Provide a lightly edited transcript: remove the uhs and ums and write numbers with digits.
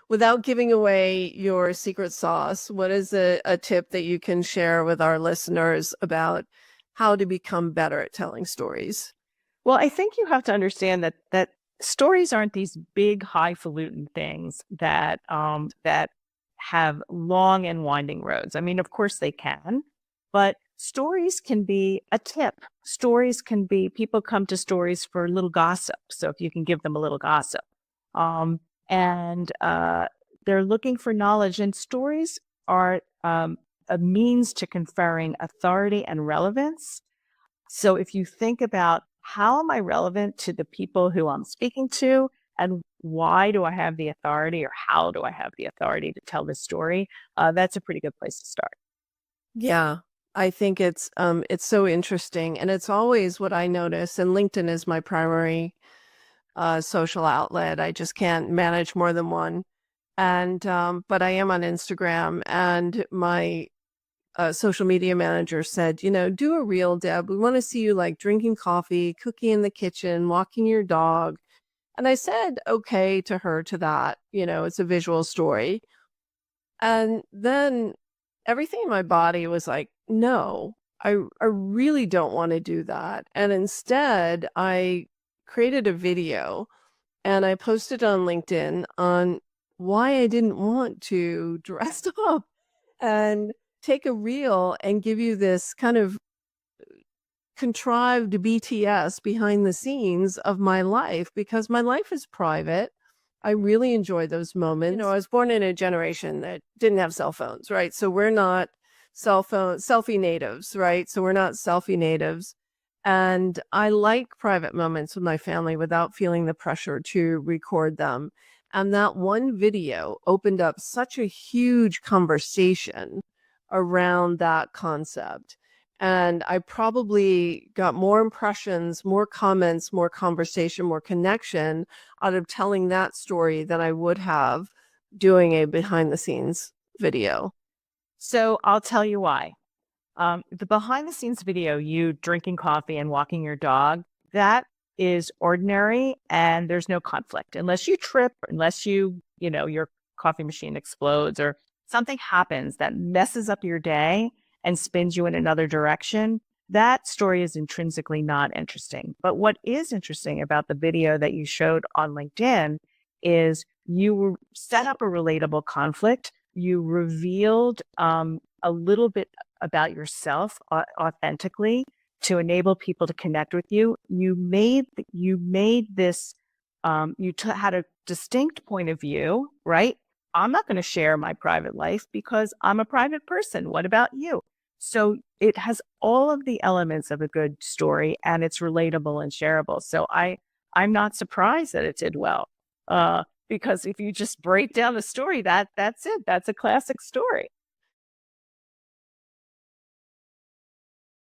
without giving away your secret sauce, what is a tip that you can share with our listeners about how to become better at telling stories? Well, I think you have to understand that stories aren't these big, highfalutin things that have long and winding roads. I mean, of course they can, but stories can be a tip. Stories can be people come to stories for a little gossip. So if you can give them a little gossip, um, and they're looking for knowledge, and stories are a means to conferring authority and relevance. So if you think about how am I relevant to the people who I'm speaking to, and why do I have the authority, or how do I have the authority to tell this story? That's a pretty good place to start. Yeah, I think it's so interesting, and it's always what I notice. And LinkedIn is my primary social outlet. I just can't manage more than one. And but I am on Instagram, and my social media manager said, do a reel, Deb. We want to see you like drinking coffee, cooking in the kitchen, walking your dog. And I said, okay to her to that, it's a visual story. And then everything in my body was like, no, I really don't want to do that. And instead, I created a video and I posted on LinkedIn on why I didn't want to dress up and take a reel and give you this kind of contrived BTS behind the scenes of my life, because my life is private. I really enjoy those moments. I was born in a generation that didn't have cell phones, right? So we're not selfie natives, right? So we're not selfie natives. And I like private moments with my family without feeling the pressure to record them. And that one video opened up such a huge conversation around that concept. And I probably got more impressions, more comments, more conversation, more connection out of telling that story than I would have doing a behind the scenes video. So I'll tell you why. The behind the scenes video, you drinking coffee and walking your dog, that is ordinary and there's no conflict unless you trip, unless your coffee machine explodes or something happens that messes up your day and spins you in another direction. That story is intrinsically not interesting. But what is interesting about the video that you showed on LinkedIn is you set up a relatable conflict. You revealed a little bit about yourself authentically to enable people to connect with you. You made this. Had a distinct point of view, right? I'm not going to share my private life because I'm a private person. What about you? So it has all of the elements of a good story, and it's relatable and shareable. So I'm not surprised that it did well, because if you just break down the story, that's it. That's a classic story.